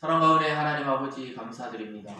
사랑과 은혜 하나님 아버지 감사드립니다.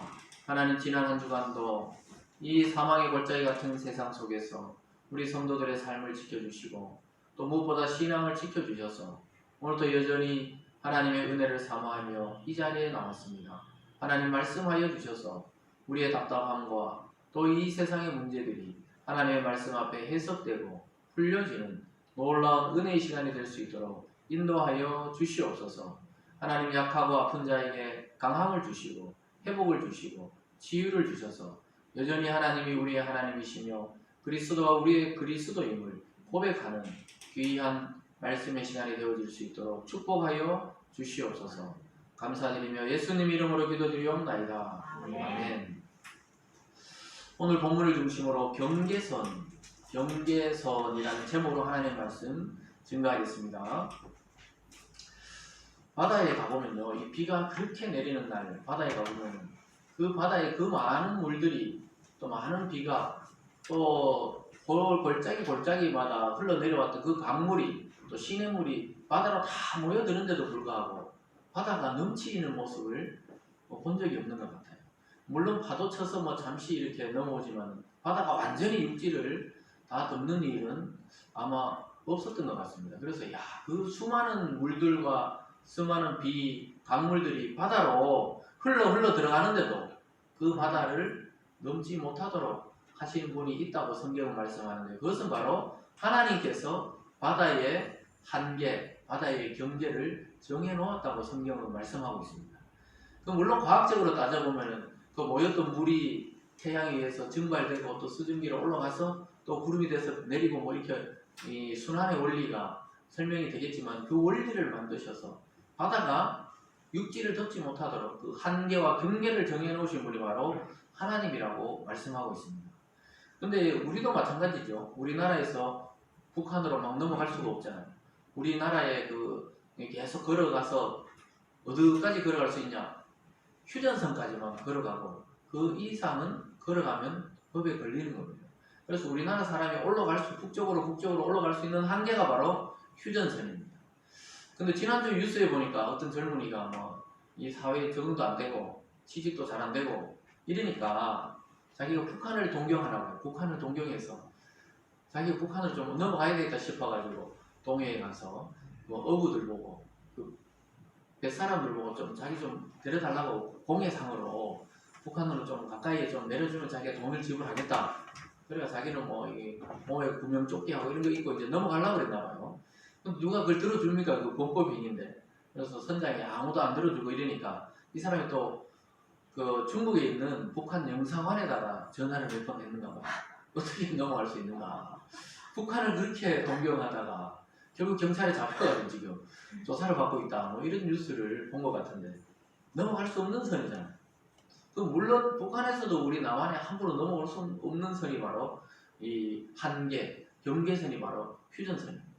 하나님 지난 한 주간도 이 사망의 골짜기 같은 세상 속에서 우리 성도들의 삶을 지켜주시고 또 무엇보다 신앙을 지켜주셔서 오늘도 여전히 하나님의 은혜를 사모하며 이 자리에 나왔습니다. 하나님 말씀하여 주셔서 우리의 답답함과 또 이 세상의 문제들이 하나님의 말씀 앞에 해석되고 풀려지는 놀라운 은혜의 시간이 될 수 있도록 인도하여 주시옵소서. 하나님 약하고 아픈 자에게 강함을 주시고 회복을 주시고 치유를 주셔서 여전히 하나님이 우리의 하나님이시며 그리스도가 우리의 그리스도임을 고백하는 귀한 말씀의 시간이 되어질 수 있도록 축복하여 주시옵소서. 감사드리며 예수님 이름으로 기도드리옵나이다. 아멘. 오늘 본문을 중심으로 경계선이라는 제목으로 하나님의 말씀 증거하겠습니다. 바다에 가보면요, 이 비가 그렇게 내리는 날 바다에 가보면 그 바다에 그 많은 물들이 또 많은 비가 또 골짜기마다 흘러내려왔던 그 강물이 또 시냇물이 바다로 다 모여드는데도 불구하고 바다가 넘치는 모습을 본 적이 없는 것 같아요. 물론 파도 쳐서 잠시 이렇게 넘어오지만 바다가 완전히 육지를 다 덮는 일은 아마 없었던 것 같습니다. 그래서 그 수많은 물들과 수많은 강물들이 바다로 흘러 들어가는데도 그 바다를 넘지 못하도록 하시는 분이 있다고 성경은 말씀하는데, 그것은 바로 하나님께서 바다의 한계, 바다의 경계를 정해놓았다고 성경은 말씀하고 있습니다. 물론 과학적으로 따져보면 그 모였던 물이 태양에 의해서 증발되고 또 수증기로 올라가서 또 구름이 돼서 내리고 이렇게 이 순환의 원리가 설명이 되겠지만, 그 원리를 만드셔서 바다가 육지를 덮지 못하도록 그 한계와 경계를 정해놓으신 분이 바로 하나님이라고 말씀하고 있습니다. 근데 우리도 마찬가지죠. 우리나라에서 북한으로 막 넘어갈 수가 없잖아요. 우리나라에 계속 걸어가서 어디까지 걸어갈 수 있냐? 휴전선까지만 걸어가고 그 이상은 걸어가면 법에 걸리는 겁니다. 그래서 우리나라 사람이 북쪽으로 올라갈 수 있는 한계가 바로 휴전선입니다. 근데 지난주 뉴스에 보니까 어떤 젊은이가 이 사회에 적응도 안 되고 취직도 잘 안 되고 이러니까 자기가 북한을 동경하라고, 북한을 동경해서 자기가 북한을 좀 넘어가야 되겠다 싶어가지고 동해에 가서 어부들 보고 뱃사람들 보고 자기 좀 데려달라고 공해상으로 북한으로 좀 가까이에 좀 내려주면 자기가 돈을 지불하겠다. 그러니까 자기는 몸에 구명조끼하고 이런 거 입고 이제 넘어가려고 그랬나봐요. 누가 그걸 들어줍니까? 그 범법행위인데. 그래서 선장이 아무도 안 들어주고 이러니까 이 사람이 또 중국에 있는 북한 영사관에다가 전화를 몇 번 했는가 봐요. 어떻게 넘어갈 수 있는가. 북한을 그렇게 동경하다가 결국 경찰에 잡혀가지고 지금 조사를 받고 있다. 이런 뉴스를 본 것 같은데, 넘어갈 수 없는 선이잖아요. 물론 북한에서도 우리 남한에 함부로 넘어올 수 없는 선이 바로 이 한계, 경계선이 바로 휴전선입니다.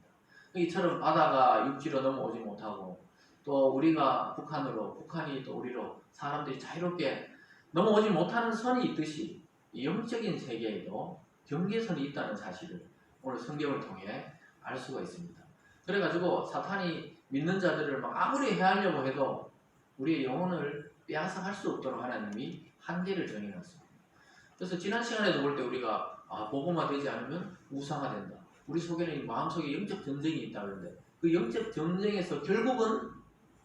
이처럼 바다가 육지로 넘어오지 못하고 또 우리가 북한이 또 우리로 사람들이 자유롭게 넘어오지 못하는 선이 있듯이 이 영적인 세계에도 경계선이 있다는 사실을 오늘 성경을 통해 알 수가 있습니다. 그래가지고 사탄이 믿는 자들을 아무리 해하려고 해도 우리의 영혼을 빼앗아갈 수 없도록 하나님이 한계를 정해놨습니다. 그래서 지난 시간에도 볼 때 우리가 복음화 되지 않으면 우상화된다. 우리 속에는 마음속에 영적 전쟁이 있다 그러는데, 그 영적 전쟁에서 결국은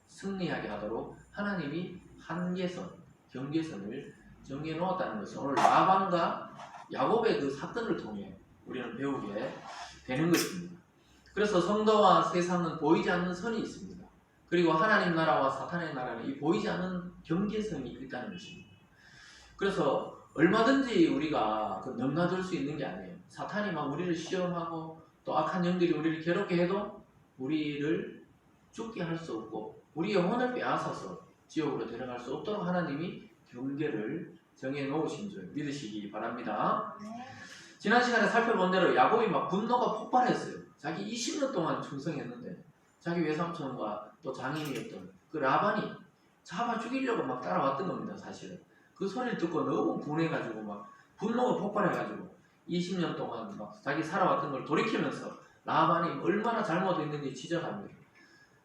승리하게 하도록 하나님이 한계선, 경계선을 정해놓았다는 것을 오늘 라반과 야곱의 그 사건을 통해 우리는 배우게 되는 것입니다. 그래서 성도와 세상은 보이지 않는 선이 있습니다. 그리고 하나님 나라와 사탄의 나라는 이 보이지 않는 경계선이 있다는 것입니다. 그래서 얼마든지 우리가 넘나들 수 있는 게 아니에요. 사탄이 우리를 시험하고 또 악한 영들이 우리를 괴롭게 해도 우리를 죽게 할 수 없고 우리의 영혼을 빼앗아서 지옥으로 데려갈 수 없도록 하나님이 경계를 정해놓으신 줄 믿으시기 바랍니다. 지난 시간에 살펴본 대로 야곱이 분노가 폭발했어요. 자기 20년 동안 충성했는데 자기 외삼촌과 또 장인이었던 그 라반이 잡아 죽이려고 따라왔던 겁니다. 사실은 그 소리를 듣고 너무 분해가지고 분노가 폭발해가지고 20년 동안 자기 살아왔던 걸 돌이키면서 라반이 얼마나 잘못했는지 지적합니다.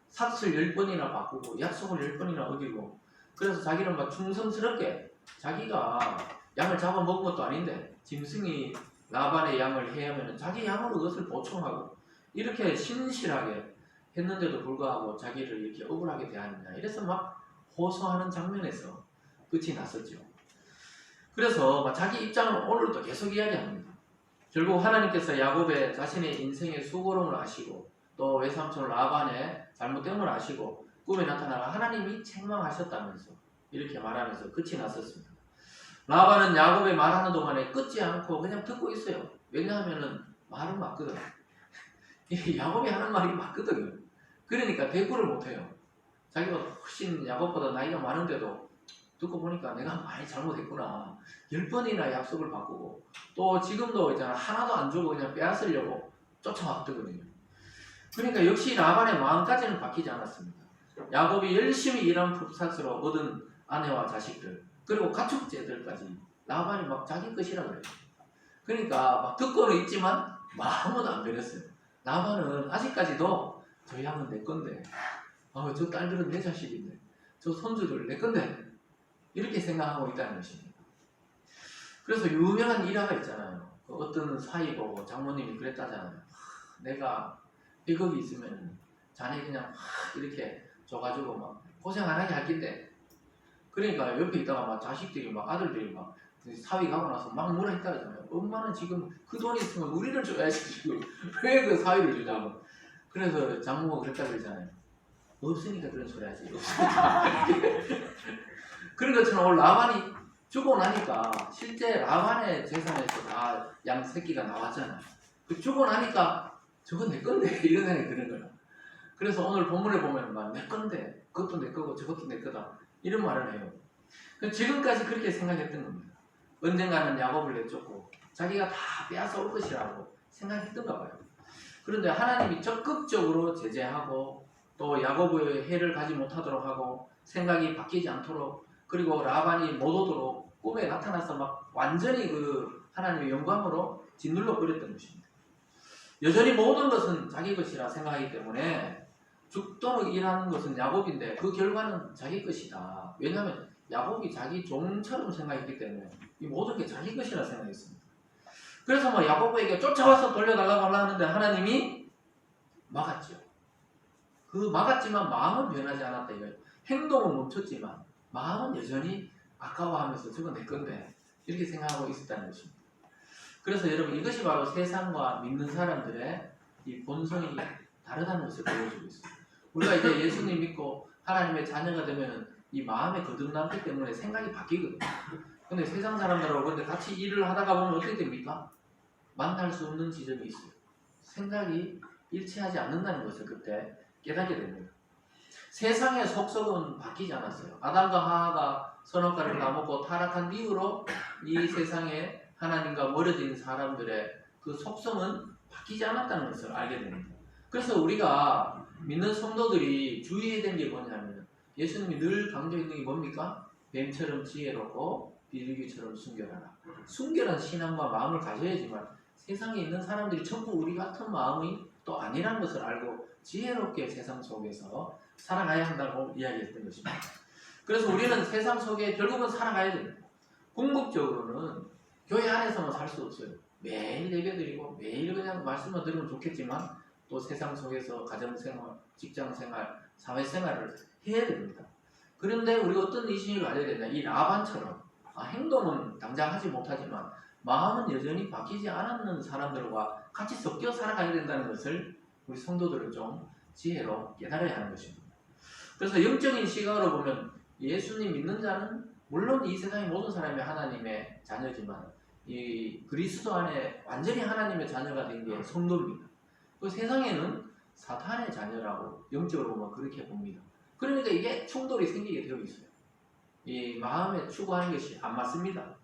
삭슬 10번이나 바꾸고 약속을 10번이나 어기고 그래서 자기는 막 충성스럽게 자기가 양을 잡아먹은 것도 아닌데 짐승이 라반의 양을 해하면 자기 양으로 그것을 보충하고 이렇게 신실하게 했는데도 불구하고 자기를 이렇게 억울하게 대하느냐 이래서 막 호소하는 장면에서 끝이 났었죠. 그래서 막 자기 입장을 오늘도 계속 이야기합니다. 결국 하나님께서 야곱의 자신의 인생의 수고로움을 아시고 또 외삼촌 라반의 잘못됨을 아시고 꿈에 나타나가 하나님이 책망하셨다면서 이렇게 말하면서 끝이 났었습니다. 라반은 야곱의 말하는 동안에 끊지 않고 그냥 듣고 있어요. 왜냐하면은 말은 맞거든. 야곱이 하는 말이 맞거든요. 그러니까 대꾸를 못해요. 자기가 훨씬 야곱보다 나이가 많은데도 듣고 보니까 내가 많이 잘못했구나. 10번이나 약속을 바꾸고 또 지금도 있잖아 하나도 안 주고 그냥 빼앗으려고 쫓아왔거든요. 그러니까 역시 라반의 마음까지는 바뀌지 않았습니다. 야곱이 열심히 일한 풋삿으로 얻은 아내와 자식들 그리고 가축제들까지 라반이 막 자기 것이라 그래요. 그러니까 막 듣고는 있지만 마음은 안 변했어요. 라반은 아직까지도 저 양은 내 건데 저 딸들은 내 자식인데 저 손주들 내 건데 이렇게 생각하고 있다는 것입니다. 그래서 유명한 일화가 있잖아요. 그 어떤 사이 보고 장모님이 그랬다잖아요. 내가 100억이 있으면 자네 그냥 이렇게 줘가지고 막 고생 안 하게 할 텐데 그러니까 옆에 있다가 막 자식들이 막 아들들이 막 사위 가고 나서 막 뭐라 했다잖아요. 엄마는 지금 그 돈이 있으면 우리를 줘야지 지금 왜 그 사위를 주냐고. 그래서 장모가 그랬다 그러잖아요. 없으니까 그런 소리 하지. 그런 것처럼 오늘 라반이 죽고 나니까 실제 라반의 재산에서 다 양 새끼가 나왔잖아요. 그 죽고 나니까 저거 내 건데 이런 생각이 드는 거예요. 그래서 오늘 본문에 보면 막 내 건데 그것도 내 거고 저것도 내 거다 이런 말을 해요. 지금까지 그렇게 생각했던 겁니다. 언젠가는 야곱을 내쫓고 자기가 다 빼앗아 올 것이라고 생각했던가 봐요. 그런데 하나님이 적극적으로 제재하고 또 야곱의 해를 가지 못하도록 하고 생각이 바뀌지 않도록 그리고 라반이 못 오도록 꿈에 나타나서 막 완전히 그 하나님의 영광으로 짓눌러 버렸던 것입니다. 여전히 모든 것은 자기 것이라 생각하기 때문에 죽도록 일하는 것은 야곱인데 그 결과는 자기 것이다. 왜냐하면 야곱이 자기 종처럼 생각했기 때문에 이 모든 게 자기 것이라 생각했습니다. 그래서 뭐 야곱에게 쫓아와서 돌려달라고 하는데 하나님이 막았죠. 그 막았지만 마음은 변하지 않았다 이거예요. 행동은 멈췄지만 마음은 여전히 아까워하면서 저건 내 건데 이렇게 생각하고 있었다는 것입니다. 그래서 여러분 이것이 바로 세상과 믿는 사람들의 이 본성이 다르다는 것을 보여주고 있습니다. 우리가 이제 예수님 믿고 하나님의 자녀가 되면 이 마음의 거듭남기 때문에 생각이 바뀌거든요. 근데 세상 사람들하고 근데 같이 일을 하다가 보면 어떻게 됩니까? 만날 수 없는 지점이 있어요. 생각이 일치하지 않는다는 것을 그때 깨닫게 됩니다. 세상의 속성은 바뀌지 않았어요. 아담과 하와가 선악과를 따먹고 타락한 이후로 이 세상에 하나님과 멀어진 사람들의 그 속성은 바뀌지 않았다는 것을 알게 됩니다. 그래서 우리가 믿는 성도들이 주의해야 되는 게 뭐냐면 예수님이 늘 강조했는 게 뭡니까? 뱀처럼 지혜롭고 비둘기처럼 순결하라. 순결한 신앙과 마음을 가져야지만 세상에 있는 사람들이 전부 우리 같은 마음이 또 아니라는 것을 알고 지혜롭게 세상 속에서 살아가야 한다고 이야기했던 것입니다. 그래서 우리는 세상 속에 결국은 살아가야 됩니다. 궁극적으로는 교회 안에서만 살 수 없어요. 매일 예배드리고 매일 그냥 말씀만 들으면 좋겠지만 또 세상 속에서 가정생활, 직장생활, 사회생활을 해야 됩니다. 그런데 우리가 어떤 이신을 가져야 되냐 이 라반처럼 행동은 당장 하지 못하지만 마음은 여전히 바뀌지 않았는 사람들과 같이 섞여 살아가야 된다는 것을 우리 성도들은 좀 지혜로 깨달아야 하는 것입니다. 그래서 영적인 시각으로 보면 예수님 믿는 자는 물론 이 세상의 모든 사람이 하나님의 자녀지만 이 그리스도 안에 완전히 하나님의 자녀가 된 게 성도입니다. 그 세상에는 사탄의 자녀라고 영적으로 보면 그렇게 봅니다. 그러니까 이게 충돌이 생기게 되어 있어요. 이 마음에 추구하는 것이 안 맞습니다.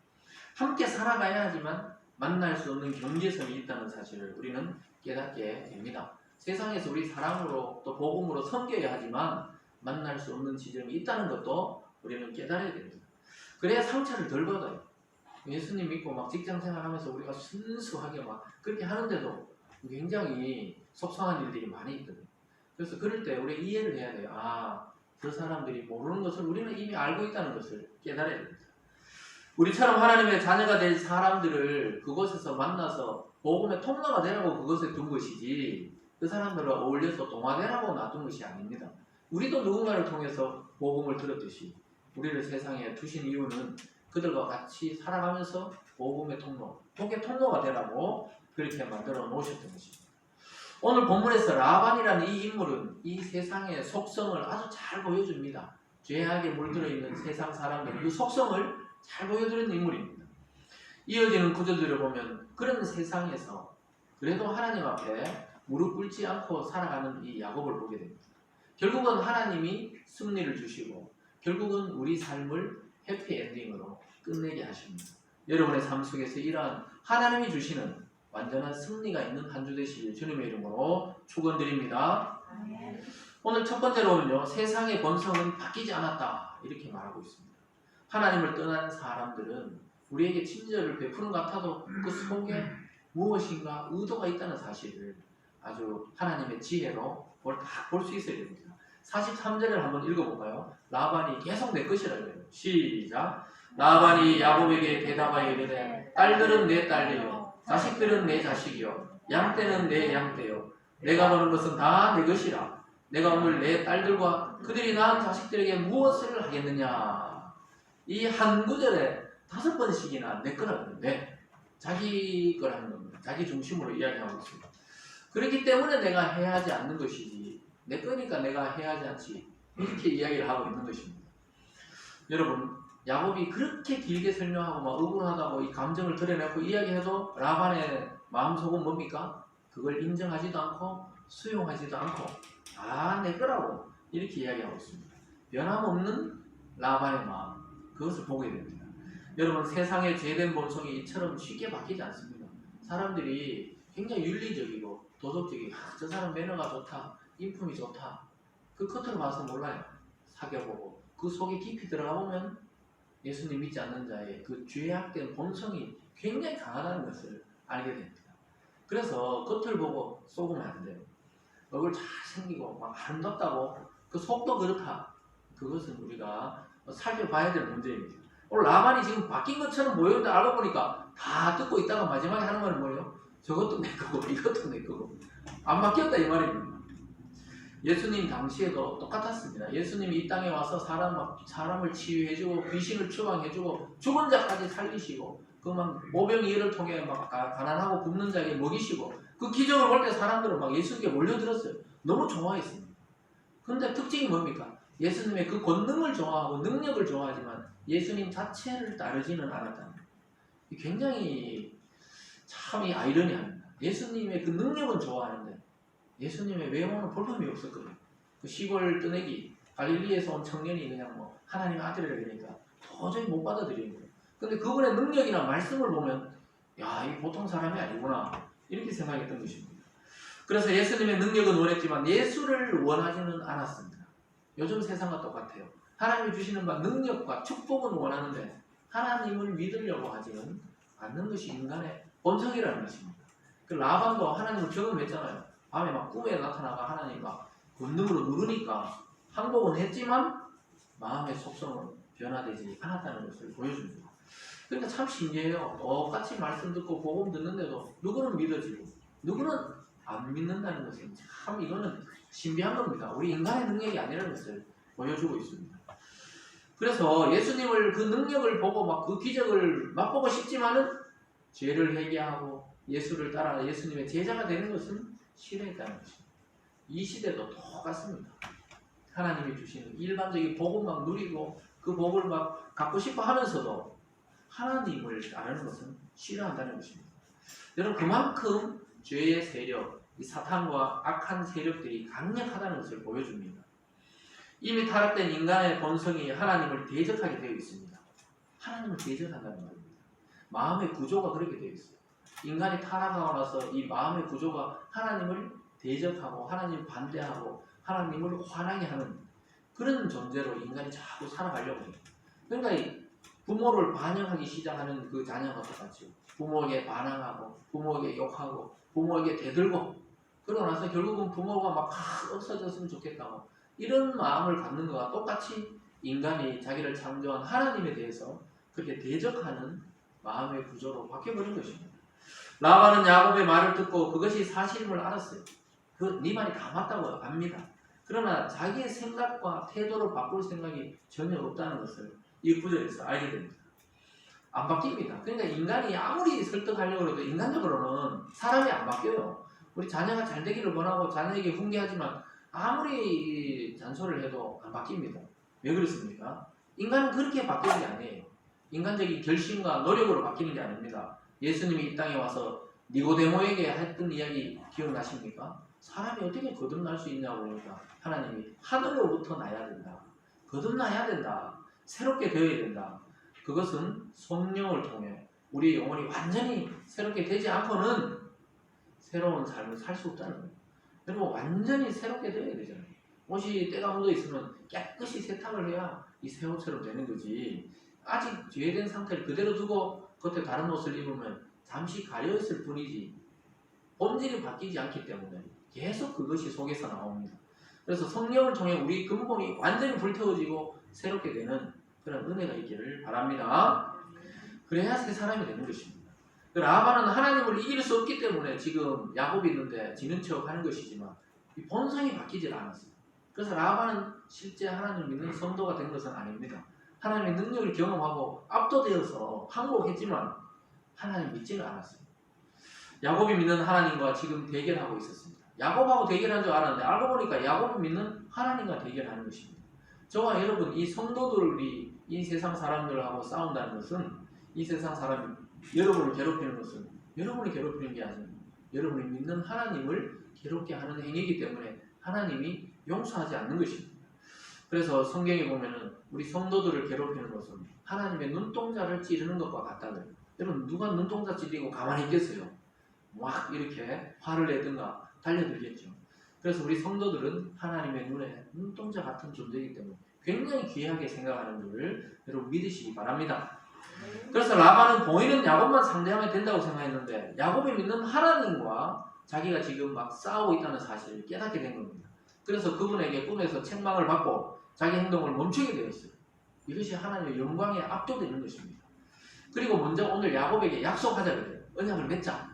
함께 살아가야 하지만 만날 수 없는 경계선이 있다는 사실을 우리는 깨닫게 됩니다. 세상에서 우리 사랑으로 또 복음으로 섬겨야 하지만 만날 수 없는 지점이 있다는 것도 우리는 깨달아야 됩니다. 그래야 상처를 덜 받아요. 예수님 믿고 막 직장 생활하면서 우리가 순수하게 막 그렇게 하는데도 굉장히 속상한 일들이 많이 있거든요. 그래서 그럴 때 우리 이해를 해야 돼요. 그 사람들이 모르는 것을 우리는 이미 알고 있다는 것을 깨달아야 됩니다. 우리처럼 하나님의 자녀가 될 사람들을 그곳에서 만나서 복음의 통로가 되라고 그것에 둔 것이지, 그 사람들과 어울려서 동화되라고 놔둔 것이 아닙니다. 우리도 누군가를 통해서 복음을 들었듯이 우리를 세상에 두신 이유는 그들과 같이 살아가면서 복음의 통로, 복의 통로가 되라고 그렇게 만들어 놓으셨던 것입니다. 오늘 본문에서 라반이라는 이 인물은 이 세상의 속성을 아주 잘 보여줍니다. 죄악에 물들어 있는 세상 사람들 그 속성을 잘 보여드리는 인물입니다. 이어지는 구절들을 보면 그런 세상에서 그래도 하나님 앞에 무릎 꿇지 않고 살아가는 이 야곱을 보게 됩니다. 결국은 하나님이 승리를 주시고 결국은 우리 삶을 해피엔딩으로 끝내게 하십니다. 여러분의 삶 속에서 이러한 하나님이 주시는 완전한 승리가 있는 한 주 되시길 주님의 이름으로 축원드립니다. 오늘 첫 번째로는요, 세상의 본성은 바뀌지 않았다 이렇게 말하고 있습니다. 하나님을 떠난 사람들은 우리에게 친절을 베푸는 것 같아도 그 속에 무엇인가 의도가 있다는 사실을 아주 하나님의 지혜로 볼 수 있어야 됩니다. 43절을 한번 읽어볼까요? 라반이 계속 내 것이라고 해요. 시작. 라반이 야곱에게 대답하여 이르되 딸들은 내 딸이요 자식들은 내 자식이요 양떼는 내 양떼요 내가 보는 것은 다 내 것이라. 내가 오늘 내 딸들과 그들이 낳은 자식들에게 무엇을 하겠느냐. 이 한 구절에 5번씩이나 내 거라고 하는데 자기 거라는 겁니다. 자기 중심으로 이야기하고 있습니다. 그렇기 때문에 내가 해야 하지 않는 것이지 내 거니까 내가 해야 하지 않지 이렇게 이야기를 하고 있는 것입니다. 여러분, 야곱이 그렇게 길게 설명하고 막 억울하다고 이 감정을 드러내고 이야기해도 라반의 마음속은 뭡니까? 그걸 인정하지도 않고 수용하지도 않고 내 거라고 이렇게 이야기하고 있습니다. 변함없는 라반의 마음, 그것을 보게 됩니다. 여러분, 세상의 죄된 본성이 이처럼 쉽게 바뀌지 않습니다. 사람들이 굉장히 윤리적이고 도덕적이고 저 사람 매너가 좋다, 인품이 좋다, 그 겉으로 봐서 몰라요. 사귀어보고 그 속에 깊이 들어가 보면 예수님 믿지 않는 자의 그 죄악된 본성이 굉장히 강하다는 것을 알게 됩니다. 그래서 겉을 보고 속으면 안 돼요. 얼굴 잘생기고 막 아름답다고 그 속도 그렇다, 그것은 우리가 살펴봐야 될 문제입니다. 오늘 라반이 지금 바뀐 것처럼 보였는데 알고 보니까 다 듣고 있다가 마지막에 하는 말은 뭐예요? 저것도 내 거고 이것도 내 거고 안 바뀌었다 이 말입니다. 예수님 당시에도 똑같았습니다. 예수님이 이 땅에 와서 사람을 치유해주고 귀신을 추방해주고 죽은 자까지 살리시고 그만 모병이를 통해 막 가난하고 굶는 자에게 먹이시고 그 기적을 볼 때 사람들은 막 예수님께 몰려들었어요. 너무 좋아했습니다. 그런데 특징이 뭡니까? 예수님의 그 권능을 좋아하고 능력을 좋아하지만 예수님 자체를 따르지는 않았다는 거예요. 굉장히 참 이 아이러니합니다. 예수님의 그 능력은 좋아하는데 예수님의 외모는 볼품이 없었거든요. 그 시골 뜨내기 갈릴리에서 온 청년이 그냥 뭐 하나님의 아들이라 그러니까 도저히 못 받아들이는 거예요. 근데 그분의 능력이나 말씀을 보면 이 보통 사람이 아니구나 이렇게 생각했던 것입니다. 그래서 예수님의 능력은 원했지만 예수를 원하지는 않았습니다. 요즘 세상과 똑같아요. 하나님이 주시는 바 능력과 축복은 원하는데 하나님을 믿으려고 하지는 않는 것이 인간의 본성이라는 것입니다. 그 라반도 하나님을 경험했잖아요. 밤에 막 꿈에 나타나가 하나님 막 권능으로 누르니까 항복은 했지만 마음의 속성은 변화되지 않았다는 것을 보여줍니다. 그러니까 참 신기해요. 똑같이 말씀 듣고 복음 듣는데도 누구는 믿어지고 누구는 안 믿는다는 것은 참 이거는 신비한 겁니다. 우리 인간의 능력이 아니라는 것을 보여주고 있습니다. 그래서 예수님을 그 능력을 보고 막 그 기적을 맛보고 싶지만은 죄를 회개하고 예수를 따라 예수님의 제자가 되는 것은 싫어했다는 것입니다. 이 시대도 똑같습니다. 하나님이 주시는 일반적인 복을 막 누리고 그 복을 막 갖고 싶어 하면서도 하나님을 따르는 것은 싫어한다는 것입니다. 여러분, 그만큼 죄의 세력, 이 사탄과 악한 세력들이 강력하다는 것을 보여줍니다. 이미 타락된 인간의 본성이 하나님을 대적하게 되어 있습니다. 하나님을 대적한다는 말입니다. 마음의 구조가 그렇게 되어 있어요. 인간이 타락하고 나서 이 마음의 구조가 하나님을 대적하고 하나님을 반대하고 하나님을 화나게 하는 그런 존재로 인간이 자꾸 살아가려고 해요. 그러니까 이 부모를 반역하기 시작하는 그 자녀가 똑같죠. 부모에게 반항하고 부모에게 욕하고 부모에게 대들고 그러고 나서 결국은 부모가 막 없어졌으면 좋겠다고 이런 마음을 갖는 것과 똑같이 인간이 자기를 창조한 하나님에 대해서 그렇게 대적하는 마음의 구조로 바뀌어버린 것입니다. 라반은 야곱의 말을 듣고 그것이 사실임을 알았어요. 네 말이 다 맞다고 압니다. 그러나 자기의 생각과 태도를 바꿀 생각이 전혀 없다는 것을 이 구절에서 알게 됩니다. 안 바뀝니다. 그러니까 인간이 아무리 설득하려고 해도 인간적으로는 사람이 안 바뀌어요. 우리 자녀가 잘 되기를 원하고 자녀에게 훈계하지만 아무리 잔소리를 해도 안 바뀝니다. 왜 그렇습니까? 인간은 그렇게 바뀌는 게 아니에요. 인간적인 결심과 노력으로 바뀌는 게 아닙니다. 예수님이 이 땅에 와서 니고데모에게 했던 이야기 기억나십니까? 사람이 어떻게 거듭날 수 있냐고 그러니까 하나님이 하늘로부터 나야 된다. 거듭나야 된다. 새롭게 되어야 된다. 그것은 성령을 통해 우리 영혼이 완전히 새롭게 되지 않고는 새로운 삶을 살 수 없다는 거예요. 여러분 완전히 새롭게 되어야 되잖아요. 옷이 때가 묻어 있으면 깨끗이 세탁을 해야 이 새 옷처럼 되는 거지. 아직 죄된 상태를 그대로 두고 겉에 다른 옷을 입으면 잠시 가려있을 뿐이지 본질이 바뀌지 않기 때문에 계속 그것이 속에서 나옵니다. 그래서 성령을 통해 우리 근본이 완전히 불태워지고 새롭게 되는 그런 은혜가 있기를 바랍니다. 그래야 새 사람이 되는 것입니다. 라반은 하나님을 이길 수 없기 때문에 지금 야곱이 있는데 지는 척 하는 것이지만 이 본성이 바뀌질 않았어요. 그래서 라반은 실제 하나님을 믿는 성도가 된 것은 아닙니다. 하나님의 능력을 경험하고 압도되어서 항복했지만 하나님 믿지는 않았어요. 야곱이 믿는 하나님과 지금 대결하고 있었습니다. 야곱하고 대결한 줄 알았는데 알고 보니까 야곱이 믿는 하나님과 대결하는 것입니다. 저와 여러분 이 성도들이 이 세상 사람들하고 싸운다는 것은 이 세상 사람이 여러분을 괴롭히는 것은 여러분을 괴롭히는 게 아니고 여러분이 믿는 하나님을 괴롭게 하는 행위이기 때문에 하나님이 용서하지 않는 것입니다. 그래서 성경에 보면은 우리 성도들을 괴롭히는 것은 하나님의 눈동자를 찌르는 것과 같다고요. 여러분 누가 눈동자 찌르고 가만히 있겠어요? 막 이렇게 화를 내든가 달려들겠죠. 그래서 우리 성도들은 하나님의 눈에 눈동자 같은 존재이기 때문에 굉장히 귀하게 생각하는 줄 여러분 믿으시기 바랍니다. 그래서 라반은 보이는 야곱만 상대하면 된다고 생각했는데 야곱이 믿는 하나님과 자기가 지금 막 싸우고 있다는 사실을 깨닫게 된 겁니다. 그래서 그분에게 꿈에서 책망을 받고 자기 행동을 멈추게 되었어요. 이것이 하나님의 영광에 압도되는 것입니다. 그리고 먼저 오늘 야곱에게 약속하자 그래요. 언약을 맺자.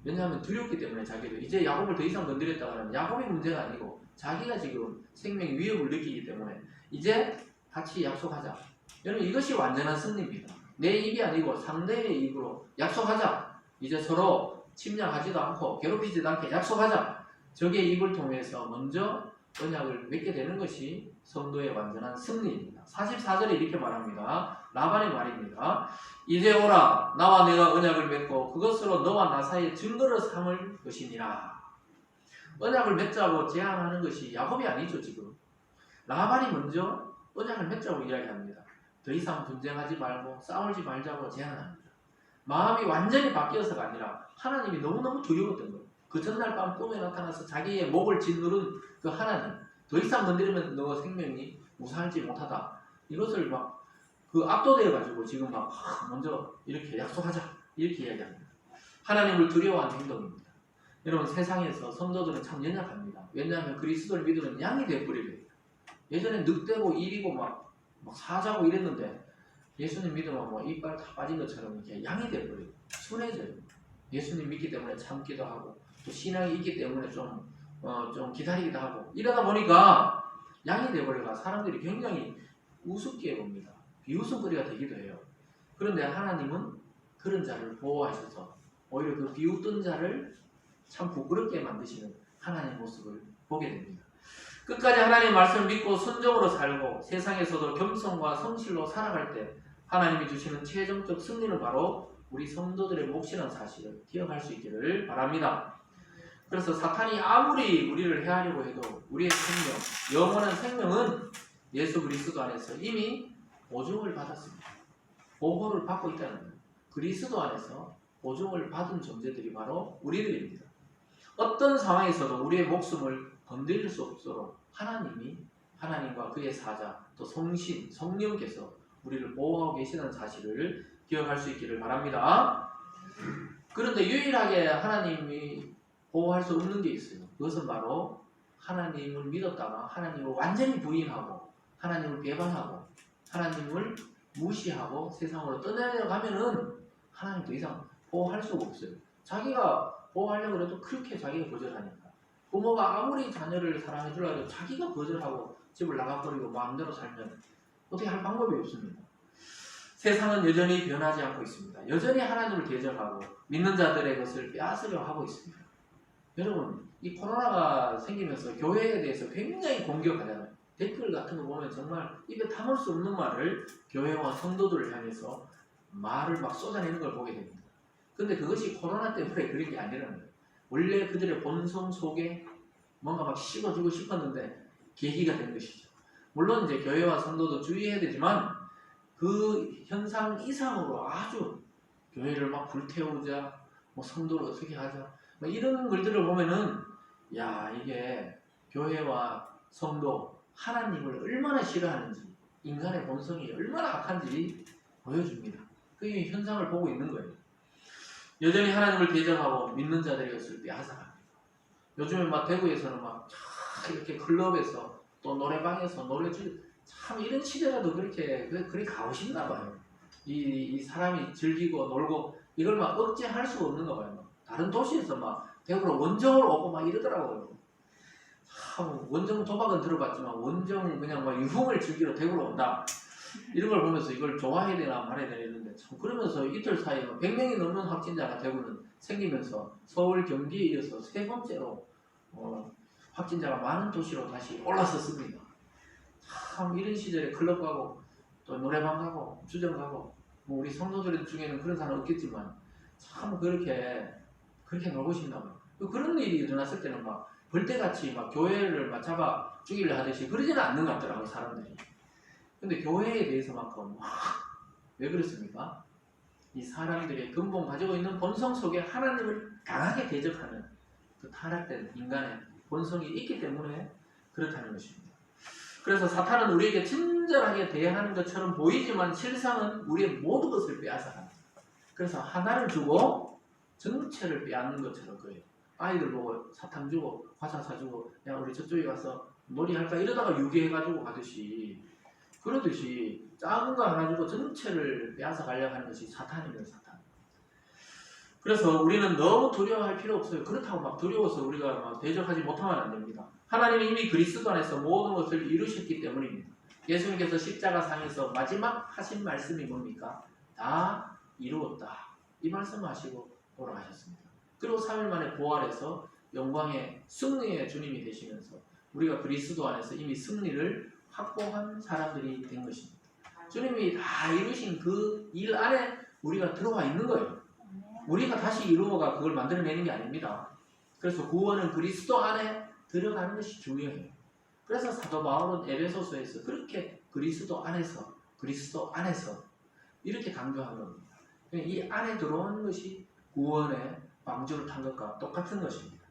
왜냐하면 두렵기 때문에 자기도 이제 야곱을 더 이상 건드렸다고 하면 야곱의 문제가 아니고 자기가 지금 생명의 위협을 느끼기 때문에 이제 같이 약속하자. 여러분 이것이 완전한 승리입니다. 내 입이 아니고 상대의 입으로 약속하자. 이제 서로 침략하지도 않고 괴롭히지도 않게 약속하자. 적의 입을 통해서 먼저 언약을 맺게 되는 것이 성도의 완전한 승리입니다. 44절에 이렇게 말합니다. 라반의 말입니다. 이제 오라 나와 내가 언약을 맺고 그것으로 너와 나 사이에 증거를 삼을 것이니라. 언약을 맺자고 제안하는 것이 야곱이 아니죠. 지금 라반이 먼저 언약을 맺자고 이야기합니다. 더 이상 분쟁하지 말고 싸우지 말자고 제안합니다. 마음이 완전히 바뀌어서가 아니라 하나님이 너무너무 두려웠던 거예요. 그 전날 밤 꿈에 나타나서 자기의 목을 짓누른 그 하나님, 더 이상 건드리면 너 생명이 무사할지 못하다. 이것을 막 그 압도되어가지고 지금 막 먼저 이렇게 약속하자 이렇게 이야기합니다. 하나님을 두려워하는 행동입니다. 여러분 세상에서 성도들은 참 연약합니다. 왜냐하면 그리스도를 믿으면 양이 되어버리거든요. 예전에 늑대고 일이고 막 사자고 이랬는데 예수님 믿으면 뭐 이빨 다 빠진 것처럼 이렇게 양이 되어버려요. 순해져요. 예수님 믿기 때문에 참기도 하고 또 신앙이 있기 때문에 좀 기다리기도 하고 이러다 보니까 양이 되어버려가 사람들이 굉장히 우습게 봅니다. 비웃음거리가 되기도 해요. 그런데 하나님은 그런 자를 보호하셔서 오히려 그 비웃던 자를 참 부끄럽게 만드시는 하나님의 모습을 보게 됩니다. 끝까지 하나님의 말씀을 믿고 순종으로 살고 세상에서도 겸손과 성실로 살아갈 때 하나님이 주시는 최종적 승리는 바로 우리 성도들의 몫이라는 사실을 기억할 수 있기를 바랍니다. 그래서 사탄이 아무리 우리를 해하려고 해도 우리의 생명, 영원한 생명은 예수 그리스도 안에서 이미 보증을 받았습니다. 보호를 받고 있다는 거예요. 그리스도 안에서 보증을 받은 존재들이 바로 우리들입니다. 어떤 상황에서도 우리의 목숨을 건드릴 수 없도록 하나님과 그의 사자, 또 성신, 성령께서 우리를 보호하고 계시다는 사실을 기억할 수 있기를 바랍니다. 그런데 유일하게 하나님이 보호할 수 없는 게 있어요. 그것은 바로 하나님을 믿었다가 하나님을 완전히 부인하고 하나님을 배반하고 하나님을 무시하고 세상으로 떠내려가면은 하나님 더 이상 보호할 수가 없어요. 자기가 보호하려고 해도 그렇게 자기가 거절하니까. 부모가 아무리 자녀를 사랑해 주려고 해도 자기가 거절하고 집을 나가버리고 마음대로 살면 어떻게 할 방법이 없습니다. 세상은 여전히 변하지 않고 있습니다. 여전히 하나님을 대적하고 믿는 자들의 것을 빼앗으려 하고 있습니다. 여러분, 이 코로나가 생기면서 교회에 대해서 굉장히 공격하잖아요. 댓글 같은 거 보면 정말 입에 담을 수 없는 말을 교회와 성도들을 향해서 말을 막 쏟아내는 걸 보게 됩니다. 근데 그것이 코로나 때문에 그런 게 아니라는 거예요. 원래 그들의 본성 속에 뭔가 막 씹어주고 싶었는데 계기가 된 것이죠. 물론 이제 교회와 성도도 주의해야 되지만 그 현상 이상으로 아주 교회를 막 불태우자, 뭐 성도를 어떻게 하자, 뭐 이런 글들을 보면은 야, 이게 교회와 성도, 하나님을 얼마나 싫어하는지, 인간의 본성이 얼마나 악한지 보여줍니다. 그 현상을 보고 있는 거예요. 여전히 하나님을 대적하고 믿는 자들의 것을 빼앗아갑니다. 요즘에 막 대구에서는 막 이렇게 클럽에서 또 노래방에서 노래 참 이런 시대라도 그렇게 가고 싶나 봐요. 이 사람이 즐기고 놀고 이걸 막 억제할 수가 없는가 봐요. 다른 도시에서 막 대구로 원정을 오고 막 이러더라고요. 참 원정 도박은 들어봤지만 원정 그냥 막 유흥을 즐기러 대구로 온다. 이런 걸 보면서 이걸 좋아해야 되나 말아야 되나 했는데 참 그러면서 이틀 사이에 100명이 넘는 확진자가 대구는 생기면서 서울, 경기에 이어서 세 번째로 확진자가 많은 도시로 다시 올라섰습니다. 참 이런 시절에 클럽 가고 또 노래방 가고 주점 가고 뭐 우리 성도들 중에는 그런 사람 없겠지만 참 그렇게 놀고 싶나 봐요. 그런 일이 일어났을 때는 막 벌떼같이 막 교회를 막 잡아 죽이려 하듯이 그러지는 않는 것 같더라고요, 사람들이. 근데 교회에 대해서만큼 왜 그렇습니까? 이 사람들의 근본 가지고 있는 본성 속에 하나님을 강하게 대적하는 그 타락된 인간의 본성이 있기 때문에 그렇다는 것입니다. 그래서 사탄은 우리에게 친절하게 대하는 것처럼 보이지만 실상은 우리의 모든 것을 빼앗아갑니다. 그래서 하나를 주고 전체를 빼앗는 것처럼 그래요. 아이들 보고 사탕 주고 과자 사주고 야 우리 저쪽에 가서 놀이할까 이러다가 유괴해가지고 가듯이 그러듯이 작은 거 하나 주고 전체를 빼앗아 가려고 하는 것이 사탄입니다. 사탄. 그래서 우리는 너무 두려워할 필요 없어요. 그렇다고 막 두려워서 우리가 막 대적하지 못하면 안 됩니다. 하나님이 이미 그리스도 안에서 모든 것을 이루셨기 때문입니다. 예수님께서 십자가상에서 마지막 하신 말씀이 뭡니까? 다 이루었다. 이 말씀을 하시고 돌아가셨습니다. 그리고 3일 만에 부활해서 영광의 승리의 주님이 되시면서 우리가 그리스도 안에서 이미 승리를 확보한 사람들이 된 것입니다. 주님이 다 이루신 그 일 안에 우리가 들어와 있는 거예요. 우리가 다시 이루어가 그걸 만들어내는 게 아닙니다. 그래서 구원은 그리스도 안에 들어가는 것이 중요해요. 그래서 사도 바울은 에베소서에서 그렇게 그리스도 안에서 이렇게 강조한 겁니다. 이 안에 들어오는 것이 구원의 방주를 탄 것과 똑같은 것입니다.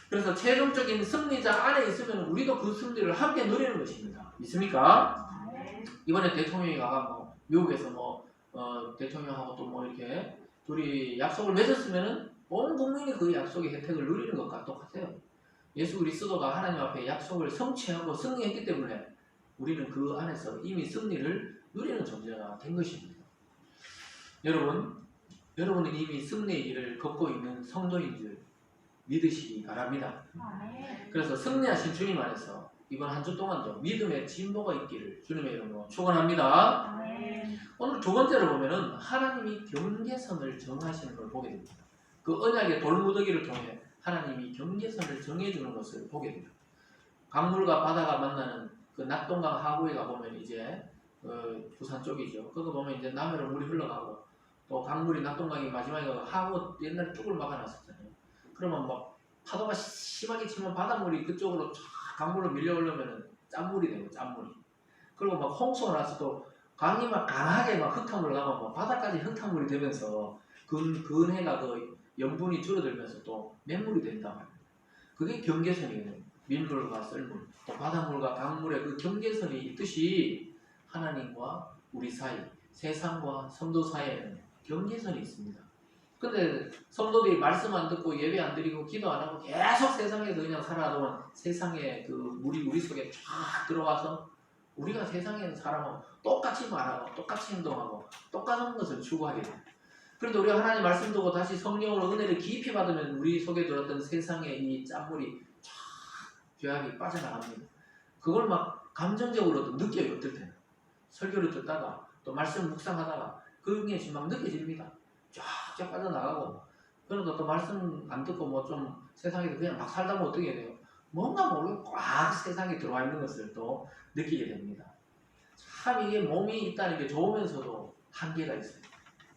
그래서 최종적인 승리자 안에 있으면 우리도 그 승리를 함께 누리는 것입니다. 믿습니까? 이번에 대통령이 가가 미국에서 대통령하고 또 이렇게 둘이 약속을 맺었으면은 온 국민이 그 약속의 혜택을 누리는 것과 똑같아요. 예수 그리스도가 하나님 앞에 약속을 성취하고 승리했기 때문에 우리는 그 안에서 이미 승리를 누리는 존재가 된 것입니다. 여러분은 이미 승리의 길을 걷고 있는 성도인 줄 믿으시기 바랍니다. 그래서 승리하신 주님 안에서 이번 한 주 동안도 믿음의 진보가 있기를 주님의 이름으로 축원합니다. 오늘 두 번째로 보면은 하나님이 경계선을 정하시는 걸 보게 됩니다. 그 언약의 돌무더기를 통해 하나님이 경계선을 정해주는 것을 보게 됩니다. 강물과 바다가 만나는 그 낙동강 하구에 가보면 이제 부산 쪽이죠. 그거 보면 이제 남해로 물이 흘러가고 또 강물이 낙동강이 마지막에 하구 옛날에 쭉을 막아놨었잖아요. 그러면 막 파도가 심하게 치면 바닷물이 그쪽으로 쫙 강물로 밀려오려면 짠물이 되고 짠물이. 그리고 막 홍수가 나서 또 강이 막 강하게 막 흙탕물로 나면 막 바다까지 흙탕물이 되면서 근해가 그 염분이 줄어들면서 또 맹물이 된단 말이에요. 그게 경계선이에요. 민물과 썰물, 또 바닷물과 강물의 그 경계선이 있듯이 하나님과 우리 사이, 세상과 성도 사이에는 경계선이 있습니다. 근데 성도들이 말씀 안 듣고 예배 안 드리고 기도 안 하고 계속 세상에서 그냥 살아가다 보면 세상에 그 물이 우리 속에 쫙 들어와서 우리가 세상에 있는 사람하고 똑같이 말하고 똑같이 행동하고 똑같은 것을 추구하게 돼요. 그런데 우리가 하나님 말씀 듣고 다시 성령으로 은혜를 깊이 받으면 우리 속에 들었던 세상의 이 짠물이 쫙 죄악이 빠져나갑니다. 그걸 막 감정적으로도 느껴요. 어떨 때는 설교를 듣다가 또 말씀 묵상하다가 그게 지금 막 느껴집니다. 쫙쫙 빠져나가고 그러다 또 말씀 안 듣고 뭐 좀 세상에서 그냥 막 살다 보면 어떻게 돼요? 뭔가 모르게 꽉 세상에 들어와 있는 것을 또 느끼게 됩니다. 참 이게 몸이 있다는 게 좋으면서도 한계가 있어요.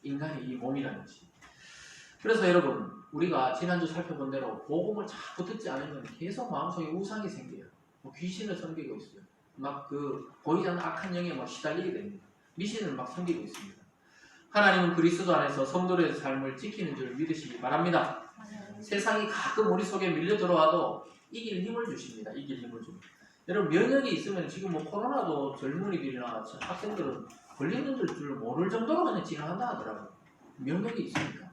인간이 이 몸이라는 것이. 그래서 여러분 우리가 지난주 살펴본 대로 복음을 자꾸 듣지 않으면 계속 마음속에 우상이 생겨요. 뭐 귀신을 섬기고 있어요. 막 그 보이지 않는 악한 영에 막 시달리게 됩니다. 미신을 막 섬기고 있습니다. 하나님은 그리스도 안에서 성도의 삶을 지키는 줄 믿으시기 바랍니다. 세상이 가끔 우리 속에 밀려 들어와도 이길 힘을 주십니다. 이길 힘을 줍니다. 여러분 면역이 있으면 지금 뭐 코로나도 젊은이들이나 학생들은 걸리는 줄 모를 정도로 그냥 지나간다 하더라고요. 면역이 있으니까.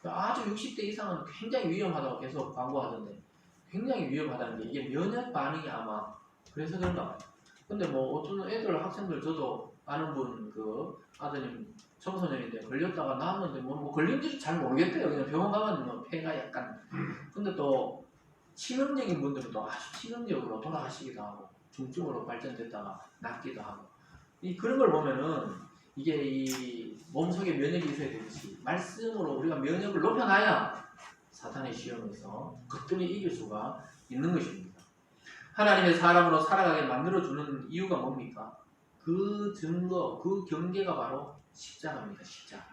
아주 60대 이상은 굉장히 위험하다고 계속 광고하던데 굉장히 위험하다는 게 이게 면역 반응이 아마 그래서 그런가 봐요. 근데 뭐 어떤 애들 학생들 저도 아는 분 그 아드님 청소년인데 걸렸다가 나왔는데 뭐 걸린지 잘 모르겠대요. 그냥 병원 가면 뭐 폐가 약간 근데 또 치명적인 분들은 또 아주 치명적으로 돌아가시기도 하고 중증으로 발전됐다가 낫기도 하고 이 그런 걸 보면은 이게 이 몸속에 면역이 있어야 되듯이 말씀으로 우리가 면역을 높여놔야 사탄의 시험에서 거뜬히 이길 수가 있는 것입니다. 하나님의 사람으로 살아가게 만들어주는 이유가 뭡니까? 그 증거, 그 경계가 바로 십자가입니다. 십자가.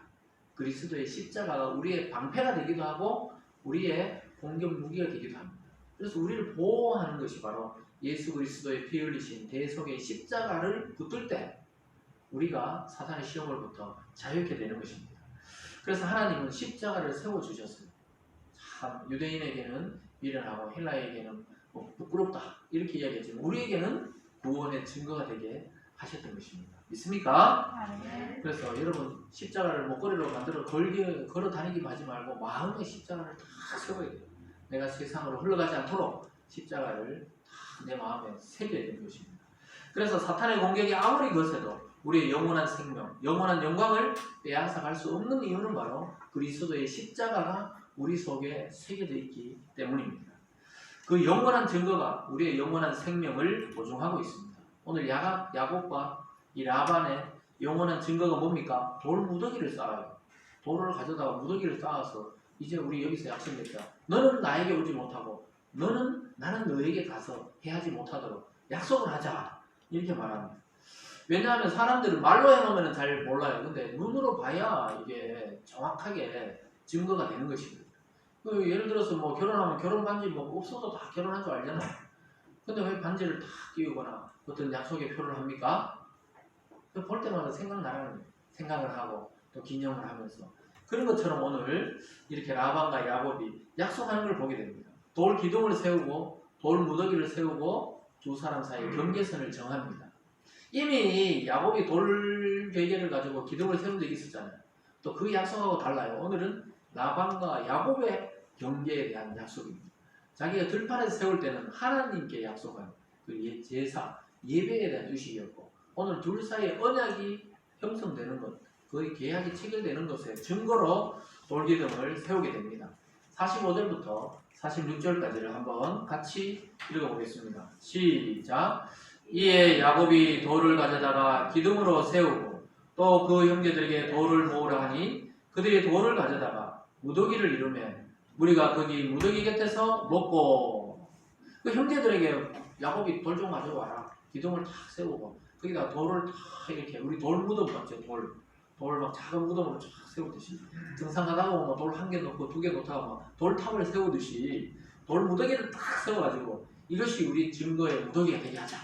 그리스도의 십자가가 우리의 방패가 되기도 하고 우리의 공격 무기가 되기도 합니다. 그래서 우리를 보호하는 것이 바로 예수 그리스도의 피 흘리신 대속의 십자가를 붙들 때 우리가 사탄의 시험으로부터 자유케 되는 것입니다. 그래서 하나님은 십자가를 세워주셨어요. 참 유대인에게는 미련하고 헬라에게는 뭐 부끄럽다 이렇게 이야기했지만 우리에게는 구원의 증거가 되게 하셨던 것입니다. 믿습니까? 네. 그래서 여러분 십자가를 목걸이로 만들어 걸어 다니기만 하지 말고 마음의 십자가를 다 세워야 돼요. 내가 세상으로 흘러가지 않도록 십자가를 다 내 마음에 새겨야 되는 것입니다. 그래서 사탄의 공격이 아무리 거세도 우리의 영원한 생명, 영원한 영광을 빼앗아갈 수 없는 이유는 바로 그리스도의 십자가가 우리 속에 새겨져 있기 때문입니다. 그 영원한 증거가 우리의 영원한 생명을 보증하고 있습니다. 오늘 야곱과 이 라반의 영원한 증거가 뭡니까? 돌 무더기를 쌓아요. 돌을 가져다가 무더기를 쌓아서 이제 우리 여기서 약속했다. 너는 나에게 오지 못하고 나는 너에게 가서 해하지 못하도록 약속을 하자. 이렇게 말합니다. 왜냐하면 사람들은 말로 해놓으면 잘 몰라요. 근데 눈으로 봐야 이게 정확하게 증거가 되는 것입니다. 예를 들어서 뭐 결혼하면 결혼 반지 뭐 없어도 다 결혼한 줄 알잖아요. 근데 왜 반지를 다 끼우거나 어떤 약속의 표를 합니까? 볼 때마다 생각을 하고 또 기념을 하면서 그런 것처럼 오늘 이렇게 라반과 야곱이 약속하는 걸 보게 됩니다. 돌 기둥을 세우고 돌 무더기를 세우고 두 사람 사이 경계선을 정합니다. 이미 야곱이 돌 베개를 가지고 기둥을 세운 적이 있었잖아요. 또 그 약속하고 달라요. 오늘은 라반과 야곱의 경계에 대한 약속입니다. 자기가 들판에서 세울 때는 하나님께 약속한 그 제사, 예배에 대한 의식이었고 오늘 둘 사이에 언약이 형성되는 것, 그 계약이 체결되는 것의 증거로 돌기둥을 세우게 됩니다. 45절부터 46절까지를 한번 같이 읽어보겠습니다. 시작! 이에 야곱이 돌을 가져다가 기둥으로 세우고 또 그 형제들에게 돌을 모으라 하니 그들이 돌을 가져다가 무더기를 이루면 우리가 거기 무더기 곁에서 먹고 그 형제들에게 야곱이 돌 좀 가져와라. 기둥을 탁 세우고 거기다 돌을 탁 이렇게 우리 돌 무덤 같죠. 돌 막 작은 무덤으로 쫙 세우듯이 등산가다가 뭐 돌 한 개 놓고 두 개 놓다가 막 돌탑을 세우듯이 돌 무더기를 탁 세워가지고 이것이 우리 증거의 무더기가 되게 하자.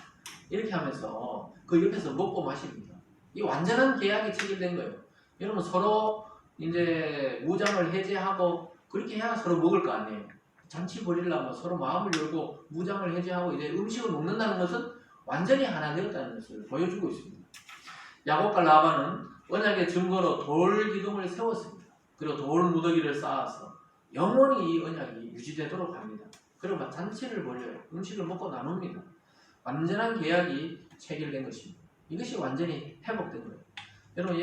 이렇게 하면서 그 옆에서 먹고 마십니다. 이 완전한 계약이 체결된 거예요. 여러분 서로 이제 무장을 해제하고 그렇게 해야 서로 먹을 거 아니에요. 잔치 벌이려면 서로 마음을 열고 무장을 해제하고 이제 음식을 먹는다는 것은 완전히 하나 되었다는 것을 보여주고 있습니다. 야곱과 라반은 언약의 증거로 돌 기둥을 세웠습니다. 그리고 돌 무더기를 쌓아서 영원히 이 언약이 유지되도록 합니다. 그리고 잔치를 벌여요. 음식을 먹고 나눕니다. 완전한 계약이 체결된 것입니다. 이것이 완전히 회복된 거예요. 여러분